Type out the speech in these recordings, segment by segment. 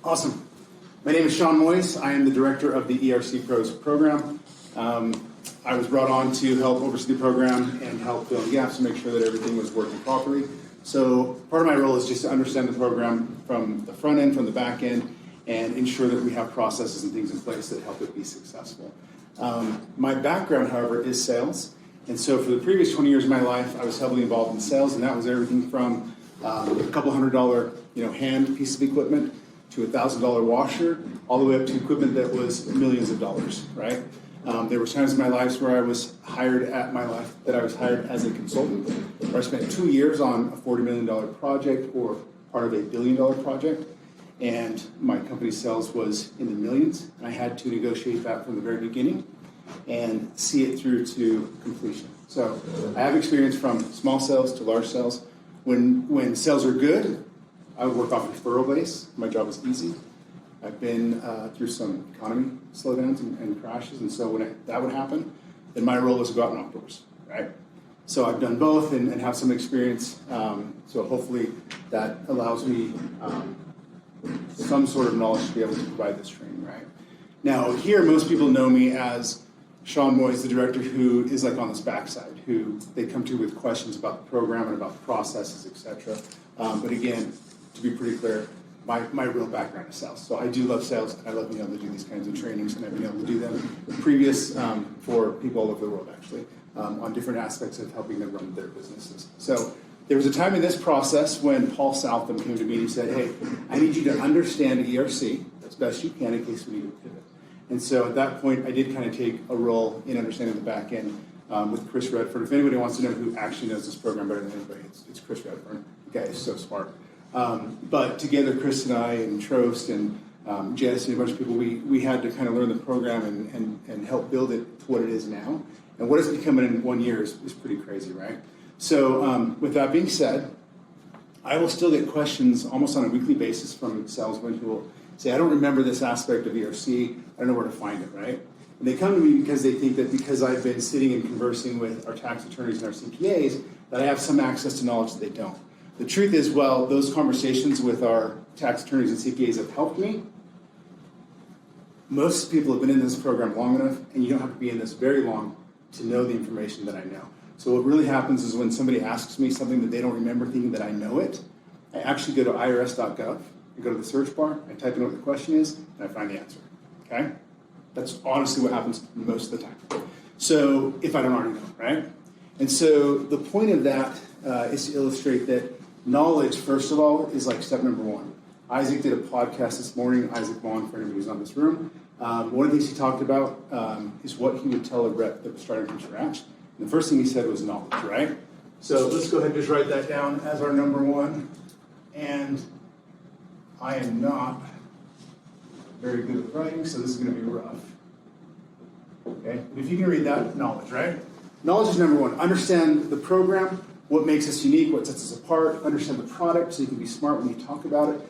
Awesome. My name is Shaun Moyes. I am the director of the ERC Pros program. I was brought on to help oversee the program and help fill the gaps to make sure that everything was working properly. So part of my role is just to understand the program from the front end, from the back end, and ensure that we have processes and things in place that help it be successful. My background, however, is sales. And so for the previous 20 years of my life, I was heavily involved in sales, and that was everything from a couple $100 hand piece of equipment to a $1,000 washer, all the way up to equipment that was millions of dollars, right? There were times in my life where I was hired as a consultant, where I spent 2 years on a $40 million project or part of a $1 billion project, and my company's sales was in the millions, and I had to negotiate that from the very beginning and see it through to completion. So I have experience from small sales to large sales. When sales are good, I would work off a referral base. My job is easy. I've been through some economy slowdowns and crashes, and so when that would happen, then my role is to go out and outdoors, right? So I've done both and have some experience, so hopefully that allows me some sort of knowledge to be able to provide this training, right? Now here, most people know me as Shaun Moyes, the director who is like on this backside, who they come to with questions about the program and about the processes, etc. But again, to be pretty clear, my real background is sales. So I do love sales, and I love being able to do these kinds of trainings, and I've been able to do them previous for people all over the world, actually, on different aspects of helping them run their businesses. So there was a time in this process when Paul Southam came to me and he said, hey, I need you to understand ERC as best you can in case we need to pivot. And so at that point, I did kind of take a role in understanding the back end with Chris Redford. If anybody wants to know who actually knows this program better than anybody, it's Chris Redford. The guy is so smart. But together, Chris and I and Trost and Jesse and a bunch of people, we had to kind of learn the program and help build it to what it is now. And what it's become in 1 year is pretty crazy, right? So with that being said, I will still get questions almost on a weekly basis from salesmen who will say, I don't remember this aspect of ERC, I don't know where to find it, right? And they come to me because they think that because I've been sitting and conversing with our tax attorneys and our CPAs, that I have some access to knowledge that they don't. The truth is, well, those conversations with our tax attorneys and CPAs have helped me. Most people have been in this program long enough, and you don't have to be in this very long to know the information that I know. So what really happens is when somebody asks me something that they don't remember thinking that I know it, I actually go to irs.gov, I go to the search bar, I type in what the question is, and I find the answer, okay? That's honestly what happens most of the time. So if I don't already know, right? And so the point of that is to illustrate that knowledge, first of all, is like step number one. Isaac did a podcast this morning, Isaac Vaughn, for anybody who's on this room. One of the things he talked about is what he would tell a rep that was starting from scratch. And the first thing he said was knowledge, right? So let's go ahead and just write that down as our number one. And I am not very good at writing, so this is going to be rough. Okay, but if you can read that, knowledge, right? Knowledge is number one. Understand the program, what makes us unique, what sets us apart, understand the product so you can be smart when you talk about it.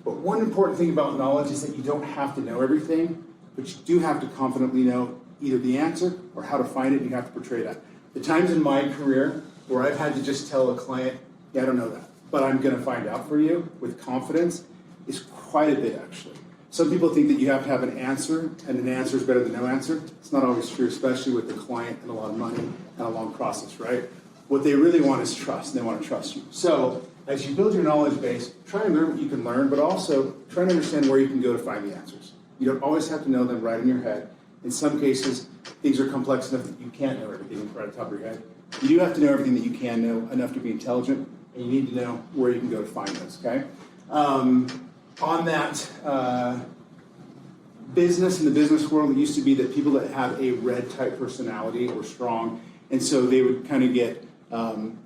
But one important thing about knowledge is that you don't have to know everything, but you do have to confidently know either the answer or how to find it, and you have to portray that. The times in my career where I've had to just tell a client, yeah, I don't know that, but I'm going to find out for you with confidence is quite a bit, actually. Some people think that you have to have an answer, and an answer is better than no answer. It's not always true, especially with the client and a lot of money and a long process, right? What they really want is trust, and they want to trust you. So as you build your knowledge base, try and learn what you can learn, but also try and understand where you can go to find the answers. You don't always have to know them right in your head. In some cases, things are complex enough that you can't know everything right at the top of your head. You do have to know everything that you can know, enough to be intelligent, and you need to know where you can go to find those, okay? On that business, in the business world, it used to be that people that have a red type personality were strong, and so they would kind of get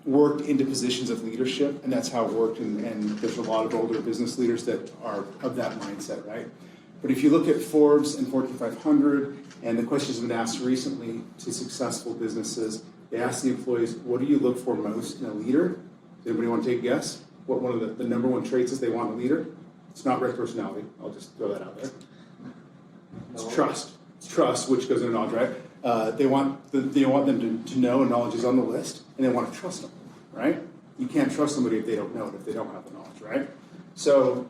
worked into positions of leadership, and that's how it worked, and there's a lot of older business leaders that are of that mindset, right? But if you look at Forbes and Fortune 500, and the questions have been asked recently to successful businesses, they ask the employees, what do you look for most in a leader? Does anybody want to take a guess? What one of the number one traits is they want in a leader? It's not red personality. I'll just throw that out there. It's trust. It's trust, which goes into knowledge, right? They want them to know, and knowledge is on the list, and they want to trust them, right? You can't trust somebody if they don't know it, if they don't have the knowledge, right? So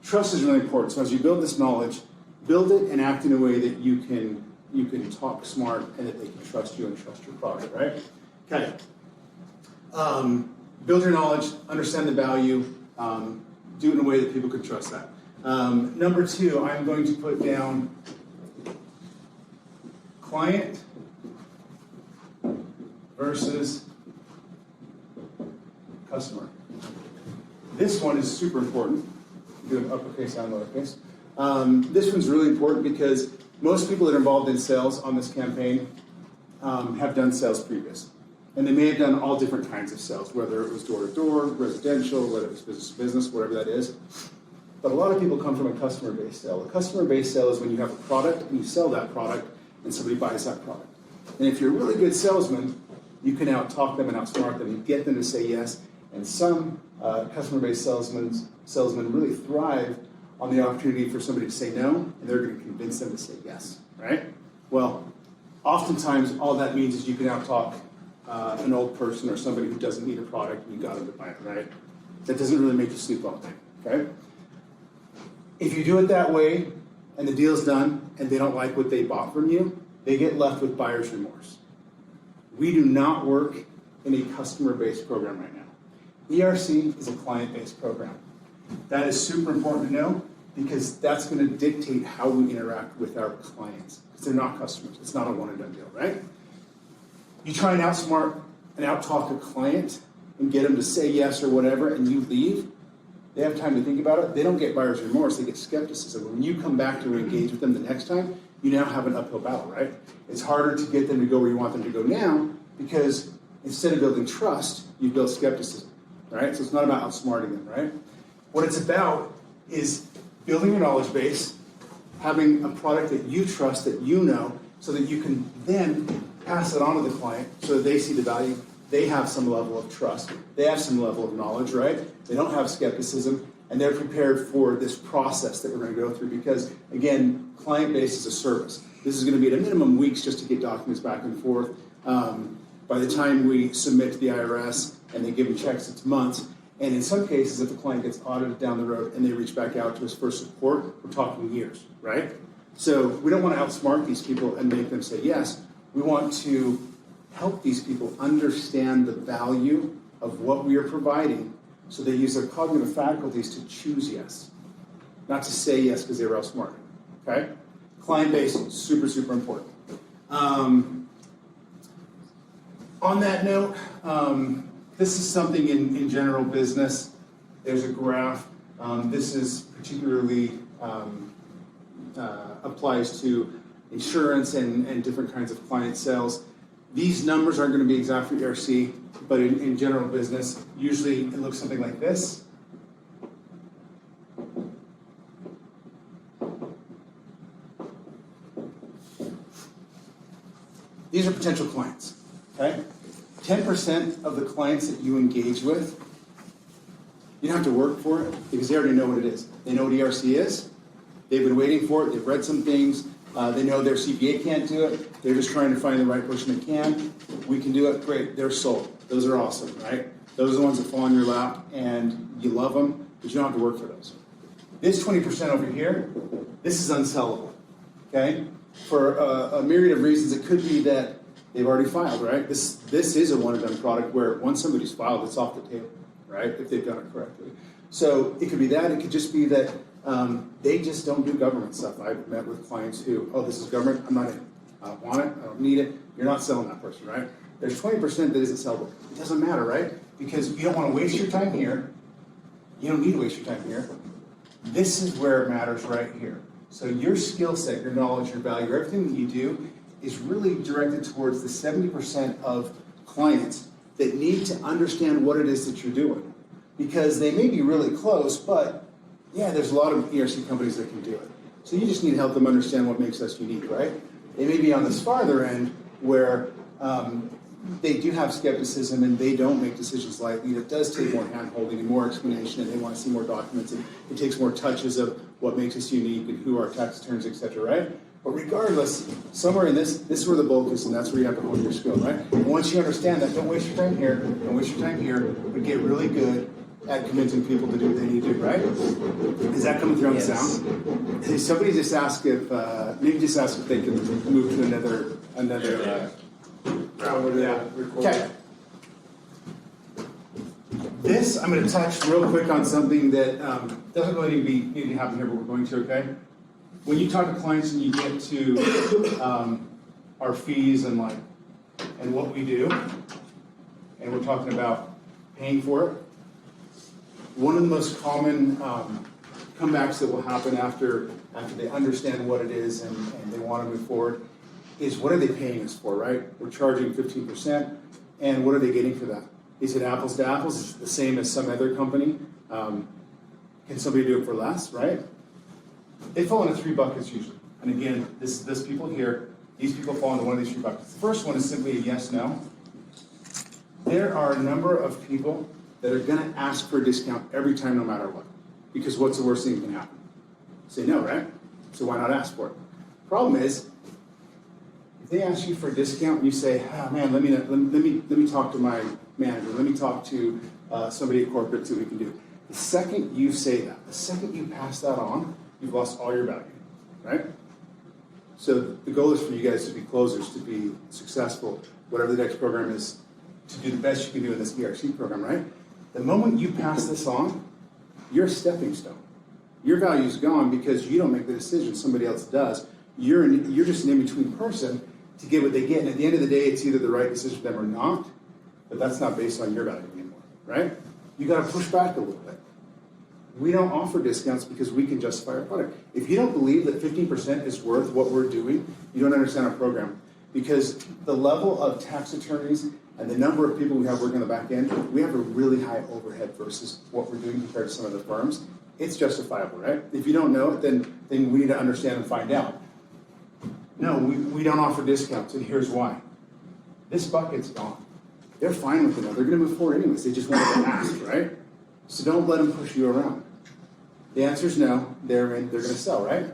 Trust is really important. So as you build this knowledge, build it and act in a way that you can talk smart and that they can trust you and trust your product, right? Okay. Build your knowledge, understand the value, do it in a way that people can trust that. Number 2, I'm going to put down client versus customer. This one is super important. Do an uppercase and lowercase. This one's really important because most people that are involved in sales on this campaign have done sales previous. And they may have done all different kinds of sales, whether it was door-to-door, residential, whether it was business-to-business, whatever that is. But a lot of people come from a customer-based sale. A customer-based sale is when you have a product and you sell that product and somebody buys that product. And if you're a really good salesman, you can out-talk them and outsmart them and get them to say yes. And some customer-based salesmen really thrive on the opportunity for somebody to say no, and they're going to convince them to say yes, right? Well, oftentimes all that means is you can out-talk an old person or somebody who doesn't need a product and you got them to buy it, right? That doesn't really make you sleep all day, okay? If you do it that way and the deal's done and they don't like what they bought from you, they get left with buyer's remorse. We do not work in a customer-based program right now. ERC is a client-based program. That is super important to know because that's going to dictate how we interact with our clients. Because they're not customers. It's not a one-and-done deal, right? You try and outsmart and out-talk a client and get them to say yes or whatever, and you leave, they have time to think about it. They don't get buyer's remorse. They get skepticism. When you come back to engage with them the next time, you now have an uphill battle, right? It's harder to get them to go where you want them to go now because instead of building trust, you build skepticism, right? So it's not about outsmarting them, right? What it's about is building your knowledge base, having a product that you trust, that you know, so that you can then pass it on to the client so that they see the value. They have some level of trust. They have some level of knowledge, right? They don't have skepticism, and they're prepared for this process that we're going to go through because, again, client base is a service. This is going to be at a minimum weeks just to get documents back and forth. By the time we submit to the IRS and they give them checks, it's months. And in some cases, if the client gets audited down the road and they reach back out to us for support, we're talking years, right? So we don't want to outsmart these people and make them say yes. We want to help these people understand the value of what we are providing so they use their cognitive faculties to choose yes, not to say yes because they were outsmarted, okay? Client base, super, super important. On that note, this is something in general business. There's a graph. This is particularly applies to insurance and different kinds of client sales. These numbers aren't going to be exact for ERC, but in general business, usually it looks something like this. These are potential clients, okay? 10% of the clients that you engage with, you don't have to work for it because they already know what it is. They know what ERC is. They've been waiting for it. They've read some things. They know their CPA can't do it. They're just trying to find the right person that can. We can do it. Great. They're sold. Those are awesome, right? Those are the ones that fall in your lap and you love them, but you don't have to work for those. This 20% over here, this is unsellable, okay? For a myriad of reasons. It could be that they've already filed, right? This is a one-and-done product where once somebody's filed, it's off the table, right? If they've done it correctly. So it could be that. It could just be that they just don't do government stuff. I've met with clients who, oh, this is government. I'm not in. I don't want it. I don't need it. You're not selling that person, right? There's 20% that isn't sellable. It doesn't matter, right? Because you don't want to waste your time here. You don't need to waste your time here. This is where it matters right here. So your skill set, your knowledge, your value, everything that you do is really directed towards the 70% of clients that need to understand what it is that you're doing. Because they may be really close, but yeah, there's a lot of ERC companies that can do it. So you just need to help them understand what makes us unique, right? They may be on this farther end where they do have skepticism and they don't make decisions lightly. It does take more hand-holding and more explanation, and they want to see more documents, and it takes more touches of what makes us unique and who our tax returns, et cetera, right? But regardless, somewhere in this is where the bulk is, and that's where you have to hone your skill, right? And once you understand that, don't waste your time here, don't waste your time here, but get really good at convincing people to do what they need to do, right? Is that coming through on the sound? Hey, somebody just asked if, maybe just ask if they can move to another round. Yeah. Okay. This, I'm going to touch real quick on something that doesn't really need to happen here, but we're going to, okay? When you talk to clients and you get to our fees and what we do, and we're talking about paying for it, one of the most common comebacks that will happen after they understand what it is and they want to move forward is, what are they paying us for, right? We're charging 15%, and what are they getting for that? Is it apples to apples? Is it the same as some other company? Can somebody do it for less, right? They fall into three buckets usually. And again, this people here, these people fall into one of these three buckets. The first one is simply a yes, no. There are a number of people that are going to ask for a discount every time, no matter what. Because what's the worst thing that can happen? Say no, right? So why not ask for it? Problem is, if they ask you for a discount and you say, oh man, let me talk to my manager, let me talk to somebody at corporate, see what we can do. The second you say that, the second you pass that on, you've lost all your value, right? So the goal is for you guys to be closers, to be successful, whatever the next program is, to do the best you can do in this ERC program, right? The moment you pass this on, you're a stepping stone. Your value's gone because you don't make the decision, somebody else does. You're just an in-between person to get what they get, and at the end of the day, it's either the right decision for them or not, but that's not based on your value anymore, right? You gotta push back a little bit. We don't offer discounts because we can justify our product. If you don't believe that 15% is worth what we're doing, you don't understand our program. Because the level of tax attorneys and the number of people we have working on the back end, we have a really high overhead versus what we're doing compared to some of the firms. It's justifiable, right? If you don't know it, then we need to understand and find out. No, we don't offer discounts, and here's why. This bucket's gone. They're fine with it now. They're going to move forward anyways. They just wanted to ask, right? So don't let them push you around. The answer is no. They're going to sell, right?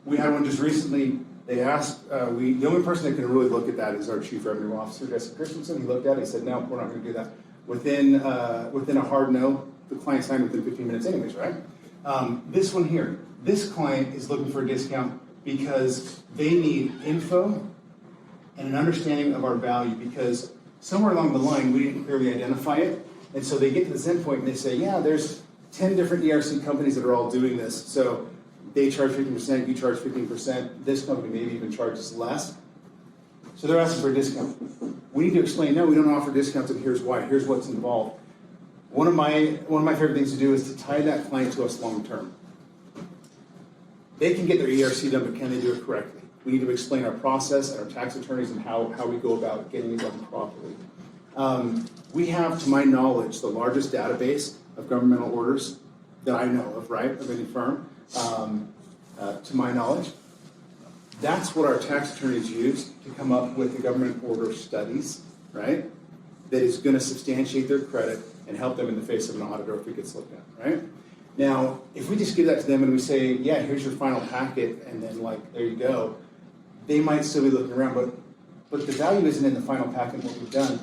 We had one just recently. They asked, the only person that can really look at that is our Chief Revenue Officer, Jesse Christensen. He looked at it, he said, no, we're not going to do that. Within a hard no, the client signed within 15 minutes anyways, right? This one here, this client is looking for a discount because they need info and an understanding of our value, because somewhere along the line, we didn't clearly identify it. And so they get to this endpoint and they say, yeah, there's 10 different ERC companies that are all doing this. So they charge 15%, you charge 15%, this company maybe even charges less. So they're asking for a discount. We need to explain, no, we don't offer discounts, and here's why, here's what's involved. One of my favorite things to do is to tie that client to us long term. They can get their ERC done, but can they do it correctly? We need to explain our process and our tax attorneys and how we go about getting it done properly. We have, to my knowledge, the largest database of governmental orders that I know of, right, of any firm. To my knowledge, that's what our tax attorneys use to come up with the government order studies, right? That is going to substantiate their credit and help them in the face of an audit or if it gets looked at, right? Now, if we just give that to them and we say, yeah, here's your final packet, and then there you go, they might still be looking around, but the value isn't in the final packet what we've done.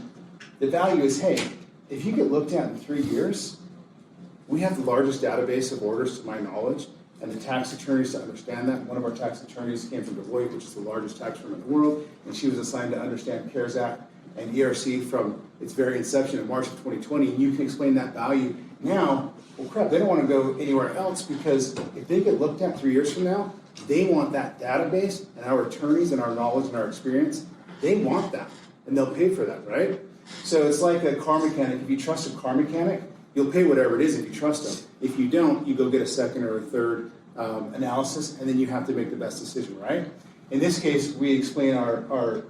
The value is, hey, if you get looked at in 3 years, we have the largest database of orders to my knowledge, and the tax attorneys to understand that. One of our tax attorneys came from Deloitte, which is the largest tax firm in the world, and she was assigned to understand CARES Act and ERC from its very inception in March of 2020, and you can explain that value. Now, well crap, they don't want to go anywhere else, because if they get looked at 3 years from now, they want that database, and our attorneys and our knowledge and our experience, they want that, and they'll pay for that, right? So it's like a car mechanic. If you trust a car mechanic, you'll pay whatever it is if you trust them. If you don't, you go get a second or a third analysis, and then you have to make the best decision, right? In this case, we explain our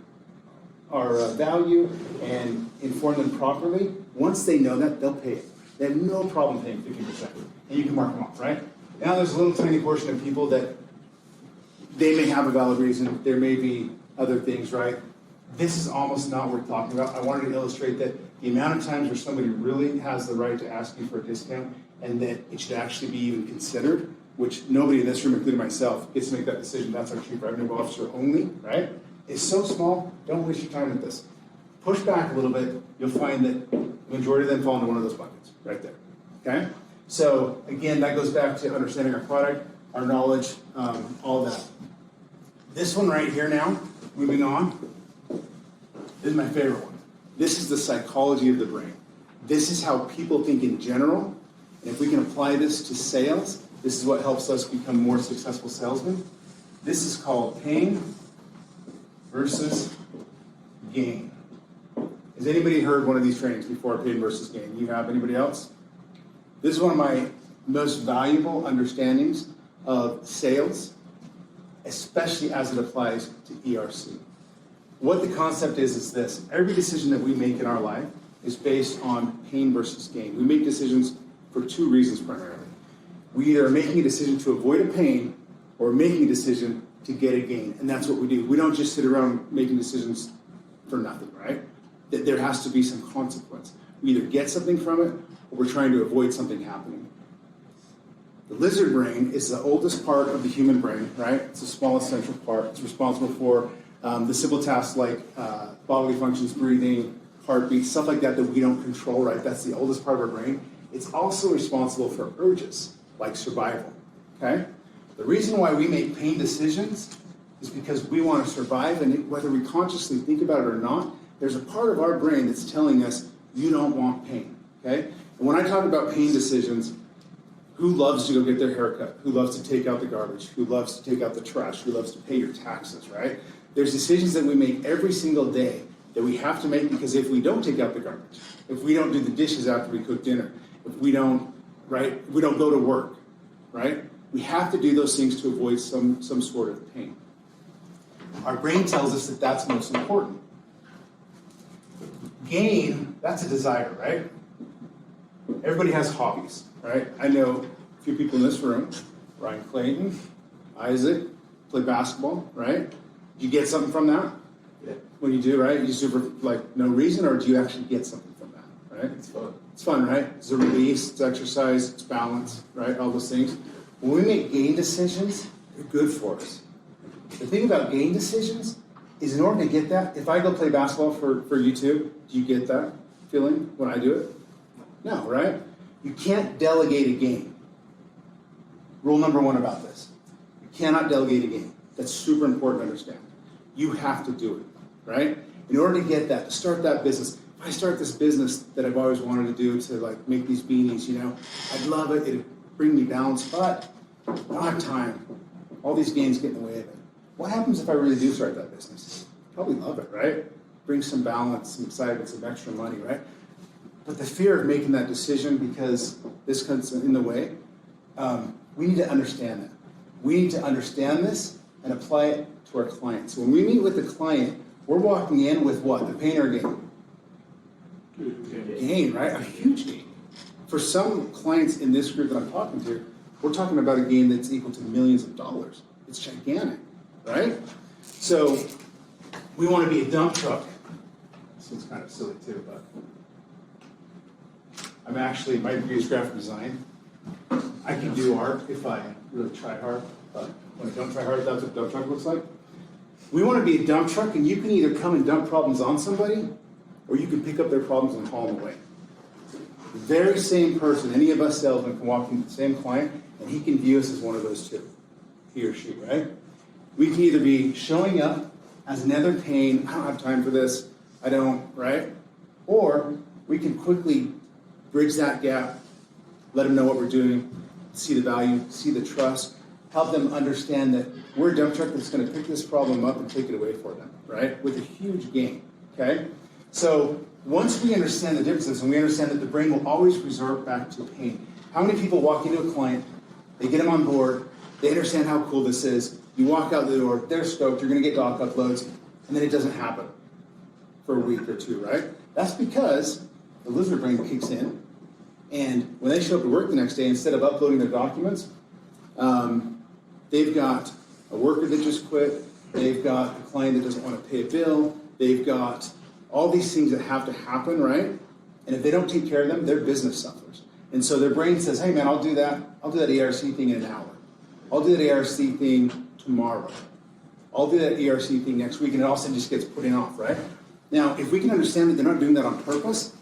value and inform them properly. Once they know that, they'll pay it. They have no problem paying 50%, and you can mark them off, right? Now there's a little tiny portion of people that they may have a valid reason. There may be other things, right? This is almost not worth talking about. I wanted to illustrate that the amount of times where somebody really has the right to ask you for a discount and that it should actually be even considered, which nobody in this room, including myself, gets to make that decision. That's our Chief Revenue Officer only, right? It's so small, don't waste your time with this. Push back a little bit, you'll find that The majority of them fall into one of those buckets right there. Okay? So again, that goes back to understanding our product, our knowledge, all that. This one right here now, moving on, this is my favorite one. This is the psychology of the brain. This is how people think in general. And if we can apply this to sales, this is what helps us become more successful salesmen. This is called pain versus gain. Has anybody heard one of these trainings before, pain versus gain? You have? Anybody else? This is one of my most valuable understandings of sales, especially as it applies to ERC. What the concept is this. Every decision that we make in our life is based on pain versus gain. We make decisions for two reasons primarily. We either are making a decision to avoid a pain or making a decision to get a gain. And that's what we do. We don't just sit around making decisions for nothing, right? There has to be some consequence. We either get something from it or we're trying to avoid something happening. The lizard brain is the oldest part of the human brain, right? It's the smallest central part. It's responsible for the simple tasks like bodily functions, breathing, heartbeat, stuff like that we don't control, right? That's the oldest part of our brain. It's also responsible for urges, like survival, okay? The reason why we make pain decisions is because we want to survive, and whether we consciously think about it or not, there's a part of our brain that's telling us you don't want pain, okay? And when I talk about pain decisions, who loves to go get their hair cut? Who loves to take out the garbage? Who loves to take out the trash? Who loves to pay your taxes, right? There's decisions that we make every single day that we have to make because if we don't take out the garbage, if we don't do the dishes after we cook dinner, if we don't, right, we don't go to work, right? We have to do those things to avoid some sort of pain. Our brain tells us that that's most important. Gain, that's a desire, right? Everybody has hobbies, right? I know a few people in this room, Ryan Clayton, Isaac, play basketball, right? You get something from that? Yeah. When you do, right? You just do for like no reason, or do you actually get something from that, right? It's fun. It's fun, right? It's a release, it's exercise, it's balance, right? All those things. When we make gain decisions, they're good for us. The thing about gain decisions is in order to get that, if I go play basketball for you two, do you get that feeling when I do it? No, right? You can't delegate a game. Rule number one about this. You cannot delegate a game. That's super important to understand. You have to do it, right? In order to get that, to start that business, if I start this business that I've always wanted to do to like make these beanies, you know, I'd love it, it'd bring me balance, but I don't have time. All these gains get in the way of it. What happens if I really do start that business? Probably love it, right? Bring some balance, some excitement, some extra money, right? But the fear of making that decision because this comes in the way, we need to understand that. We need to understand this and apply it to our clients. When we meet with the client, we're walking in with what? The pain or gain? Gain, right? A huge gain. For some clients in this group that I'm talking to, we're talking about a gain that's equal to millions of dollars. It's gigantic, right? So we want to be a dump truck. This one's kind of silly too, but I'm actually, my degree is graphic design. I can do art if I really try hard, but when I don't try hard, that's what dump truck looks like. We want to be a dump truck, and you can either come and dump problems on somebody, or you can pick up their problems and haul them away. The very same person, any of us salesmen can walk into the same client, and he can view us as one of those two, he or she, right? We can either be showing up as another pain, I don't have time for this, I don't, right? Or we can quickly bridge that gap, let them know what we're doing, see the value, see the trust, help them understand that we're a dump truck that's going to pick this problem up and take it away for them, right? With a huge gain, okay? So once we understand the differences and we understand that the brain will always resort back to pain. How many people walk into a client, they get them on board, they understand how cool this is, you walk out the door, they're stoked, you're going to get dock uploads, and then it doesn't happen for a week or two, right? That's because the lizard brain kicks in, and when they show up to work the next day, instead of uploading their documents, they've got a worker that just quit, they've got a client that doesn't want to pay a bill, they've got all these things that have to happen, right? And if they don't take care of them, their business suffers. And so their brain says, hey man, I'll do that ERC thing in an hour. I'll do that ERC thing tomorrow. I'll do that ERC thing next week, and it all of a sudden just gets put in off, right? Now, if we can understand that they're not doing that on purpose,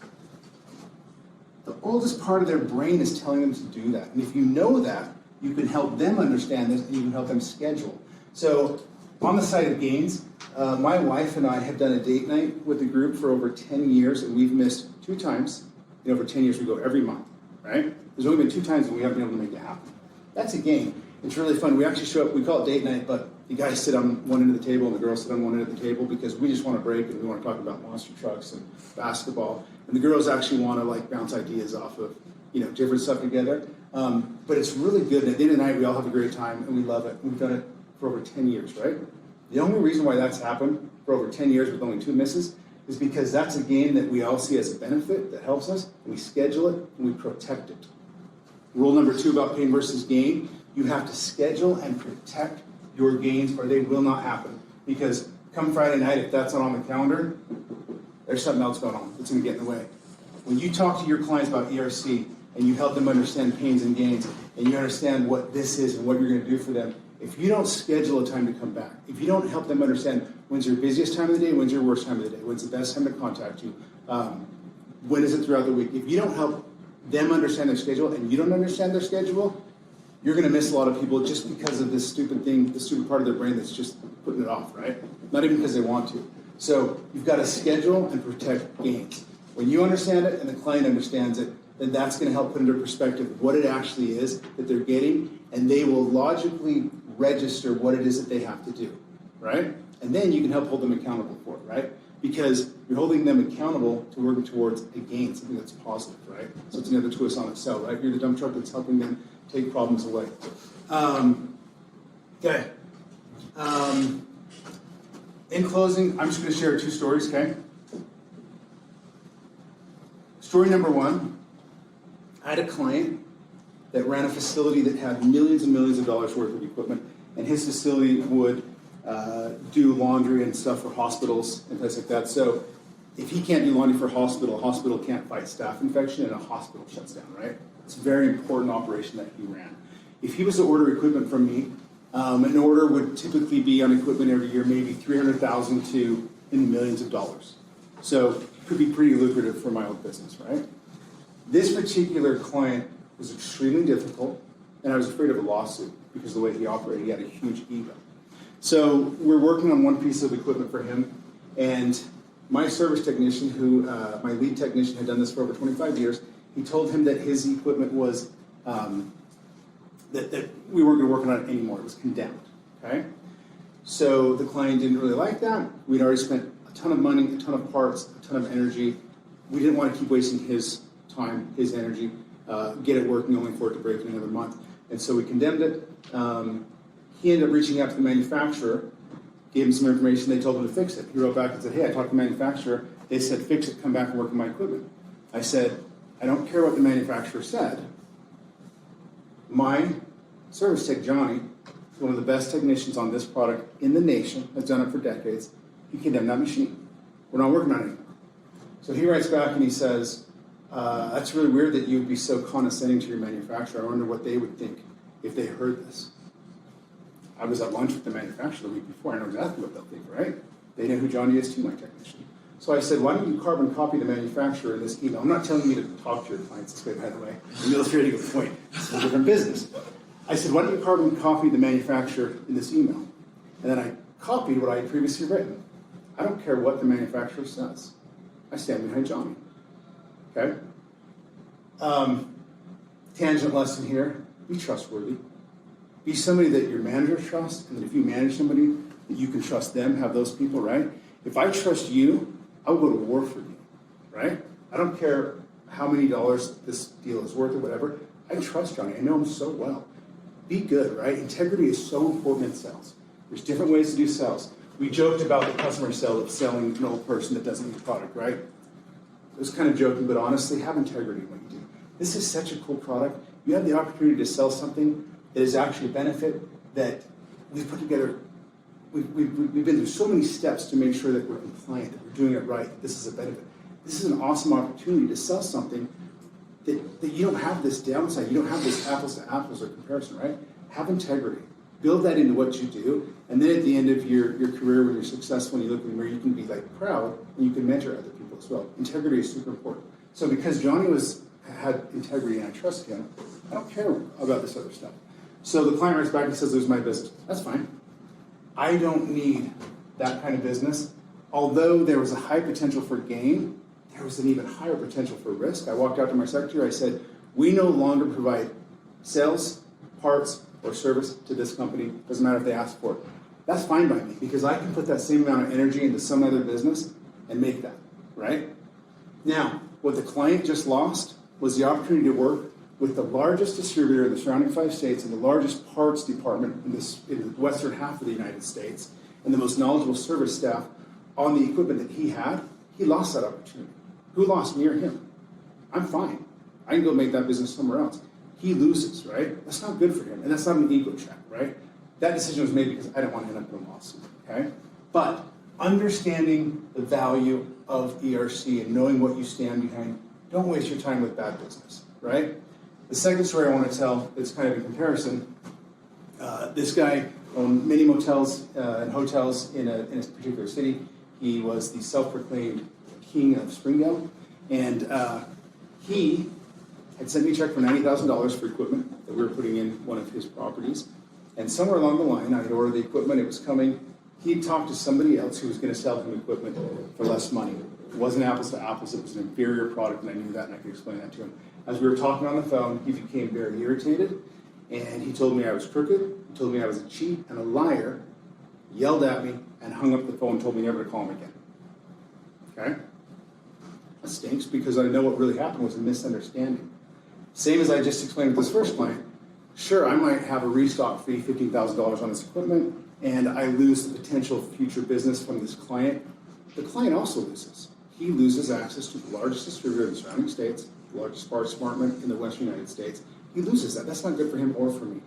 The oldest part of their brain is telling them to do that. And if you know that, you can help them understand this and you can help them schedule. So on the side of gains, my wife and I have done a date night with the group for over 10 years, and we've missed 2 times. In over 10 years, we go every month, right? There's only been 2 times that we haven't been able to make it happen. That's a gain. It's really fun. We actually show up, we call it date night, but the guys sit on one end of the table and the girls sit on one end of the table because we just want to break and we want to talk about monster trucks and basketball. And the girls actually want to like bounce ideas off of, different stuff together. But it's really good. And at the end of the night, we all have a great time and we love it. We've done it for over 10 years, right? The only reason why that's happened for over 10 years with only 2 misses is because that's a game that we all see as a benefit that helps us, and we schedule it and we protect it. Rule number 2 about pain versus gain, you have to schedule and protect your gains or they will not happen. Because come Friday night, if that's not on the calendar, there's something else going on that's going to get in the way. When you talk to your clients about ERC and you help them understand pains and gains and you understand what this is and what you're going to do for them, if you don't schedule a time to come back, if you don't help them understand when's your busiest time of the day, when's your worst time of the day, when's the best time to contact you, when is it throughout the week, if you don't help them understand their schedule and you don't understand their schedule, you're going to miss a lot of people just because of this stupid thing, the stupid part of their brain that's just putting it off, right? Not even because they want to. So you've got to schedule and protect gains. When you understand it and the client understands it, then that's going to help put into perspective what it actually is that they're getting, and they will logically register what it is that they have to do, right? And then you can help hold them accountable for it, right? Because you're holding them accountable to working towards a gain, something that's positive, right? So it's another twist on itself, right? You're the dump truck that's helping them take problems away. Okay. In closing, I'm just going to share 2 stories, okay? Story number 1, I had a client that ran a facility that had millions and millions of dollars worth of equipment, and his facility would do laundry and stuff for hospitals and things like that. So if he can't do laundry for a hospital can't fight staph infection, and a hospital shuts down, right? It's a very important operation that he ran. If he was to order equipment from me, an order would typically be on equipment every year, maybe $300,000 to in the millions of dollars. So it could be pretty lucrative for my own business, right? This particular client was extremely difficult, and I was afraid of a lawsuit because of the way he operated. He had a huge ego. So we're working on one piece of equipment for him, and my service technician, my lead technician, had done this for over 25 years. He told him that his equipment was, that we weren't going to work on it anymore. It was condemned, okay? So the client didn't really like that. We'd already spent a ton of money, a ton of parts, a ton of energy. We didn't want to keep wasting his time, his energy, get it working only for it to break in another month. And so we condemned it. He ended up reaching out to the manufacturer, gave him some information, they told him to fix it. He wrote back and said, hey, I talked to the manufacturer, they said, fix it, come back and work on my equipment. I said, I don't care what the manufacturer said. My service tech, Johnny, is one of the best technicians on this product in the nation, has done it for decades. He condemned that machine. We're not working on it anymore. So he writes back and he says, that's really weird that you would be so condescending to your manufacturer. I wonder what they would think if they heard this. I was at lunch with the manufacturer the week before. I know exactly what they'll think, right? They know who Johnny is too, my technician. So I said, why don't you carbon copy the manufacturer in this email? I'm not telling you to talk to your clients this way, by the way. I'm illustrating a point. It's a different business. I said, why don't you carbon copy the manufacturer in this email? And then I copied what I had previously written. I don't care what the manufacturer says. I stand behind Johnny. Okay? Tangent lesson here, be trustworthy. Be somebody that your manager trusts, and that if you manage somebody, that you can trust them, have those people, right? If I trust you, I will go to war for you, right? I don't care how many dollars this deal is worth or whatever. I trust Johnny. I know him so well. Be good, right? Integrity is so important in sales. There's different ways to do sales. We joked about the customer sale of selling an old person that doesn't need the product, right? It was kind of joking, but honestly, have integrity when you do. This is such a cool product. You have the opportunity to sell something that is actually a benefit that we've put together. We've been through so many steps to make sure that we're compliant, that we're doing it right, that this is a benefit. This is an awesome opportunity to sell something that you don't have this downside. You don't have this apples to apples or comparison, right? Have integrity. Build that into what you do, and then at the end of your career, when you're successful and you look in the mirror, you can be like proud, and you can mentor other people as well. Integrity is super important. So because Johnny had integrity and I trust him, I don't care about this other stuff. So the client writes back and says, lose my business. That's fine. I don't need that kind of business. Although there was a high potential for gain, there was an even higher potential for risk. I walked out to my secretary, I said, we no longer provide sales, parts, or service to this company. Doesn't matter if they ask for it. That's fine by me because I can put that same amount of energy into some other business and make that, right? Now, what the client just lost was the opportunity to work with the largest distributor in the surrounding 5 states and the largest parts department in the western half of the United States and the most knowledgeable service staff on the equipment that he had. He lost that opportunity. Who lost, me or him? I'm fine. I can go make that business somewhere else. He loses, right? That's not good for him, and that's not an ego check, right? That decision was made because I didn't want to end up in a lawsuit, okay? But understanding the value of ERC and knowing what you stand behind, don't waste your time with bad business, right? The second story I want to tell is kind of a comparison. This guy owned many motels and hotels in a particular city. He was the self-proclaimed king of Springdale, and he had sent me a check for $90,000 for equipment that we were putting in one of his properties. And somewhere along the line, I had ordered the equipment, it was coming. He talked to somebody else who was going to sell him equipment for less money. It wasn't apples to apples, it was an inferior product, and I knew that, and I could explain that to him. As we were talking on the phone, he became very irritated, and he told me I was crooked, he told me I was a cheat and a liar, yelled at me, and hung up the phone and told me never to call him again. Okay? That stinks because I know what really happened was a misunderstanding. Same as I just explained with this first client. Sure, I might have a restock fee, $15,000 on this equipment, and I lose the potential future business from this client. The client also loses. He loses access to the largest distributor in the surrounding states, the largest parts department in the Western United States. He loses that. That's not good for him or for me.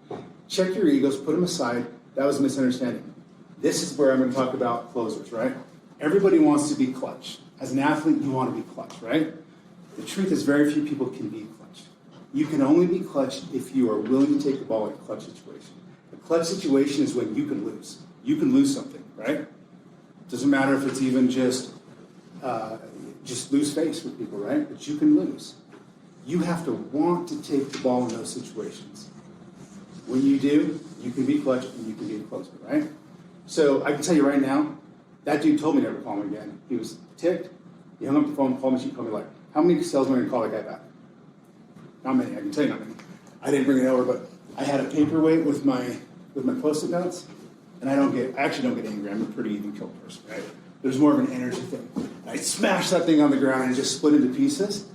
Check your egos, put them aside. That was a misunderstanding. This is where I'm going to talk about closers, right? Everybody wants to be clutch. As an athlete, you want to be clutch, right? The truth is very few people can be clutch. You can only be clutch if you are willing to take the ball in a clutch situation. A clutch situation is when you can lose. You can lose something, right? Doesn't matter if it's even just lose face with people, right? But you can lose. You have to want to take the ball in those situations. When you do, you can be clutch and you can be a closer, right? So I can tell you right now, that dude told me never to call him again. He was ticked. He hung up the phone, called me, she called me like, how many salesmen are going to call that guy back? Not many, I can tell you not many. I didn't bring it over, but I had a paperweight with my Post-it notes, and I actually don't get angry. I'm a pretty even-killed person, right? There's more of an energy thing. And I smashed that thing on the ground and it just split into pieces.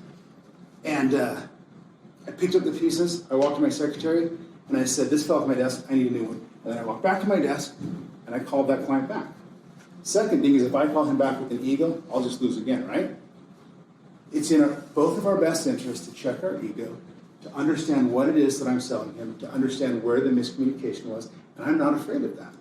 And I picked up the pieces, I walked to my secretary, and I said, this fell off my desk, I need a new one. And then I walked back to my desk, and I called that client back. Second thing is if I call him back with an ego, I'll just lose again, right? It's in both of our best interests to check our ego, to understand what it is that I'm selling him, to understand where the miscommunication was, and I'm not afraid of that.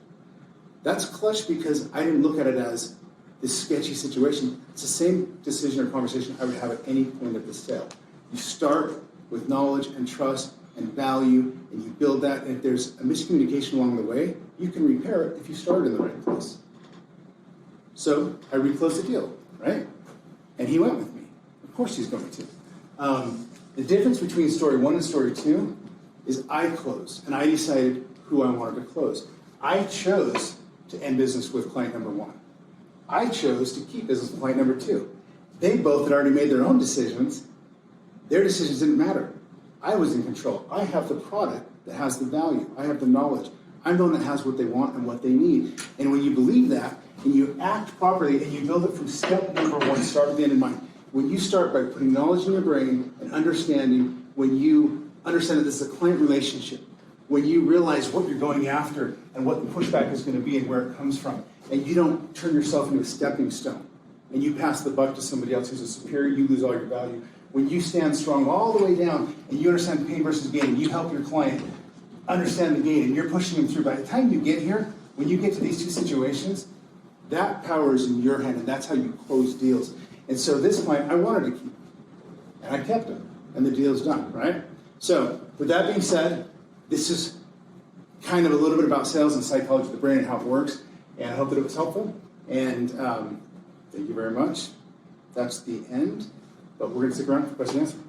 That's clutch because I didn't look at it as this sketchy situation. It's the same decision or conversation I would have at any point of the sale. You start with knowledge and trust and value, and you build that, and if there's a miscommunication along the way, you can repair it if you started in the right place. So I reclosed the deal, right? And he went with me. Of course he's going to. The difference between story 1 and story 2 is I closed, and I decided who I wanted to close. I chose to end business with client number 1. I chose to keep business with client number 2. They both had already made their own decisions. Their decisions didn't matter. I was in control. I have the product that has the value. I have the knowledge. I'm the one that has what they want and what they need. And when you believe that, and you act properly, and you build it from step number 1, start with the end in mind. When you start by putting knowledge in your brain and understanding, when you understand that this is a client relationship, when you realize what you're going after and what the pushback is going to be and where it comes from, and you don't turn yourself into a stepping stone, and you pass the buck to somebody else who's a superior, you lose all your value. When you stand strong all the way down, and you understand pain versus gain, and you help your client understand the gain, and you're pushing them through, by the time you get here, when you get to these two situations, that power is in your hand, and that's how you close deals. And so this client, I wanted to keep, and I kept him, and the deal's done, right? So with that being said, this is kind of a little bit about sales and psychology of the brain and how it works, and I hope that it was helpful. And thank you very much. That's the end, but we're going to stick around for question and answer.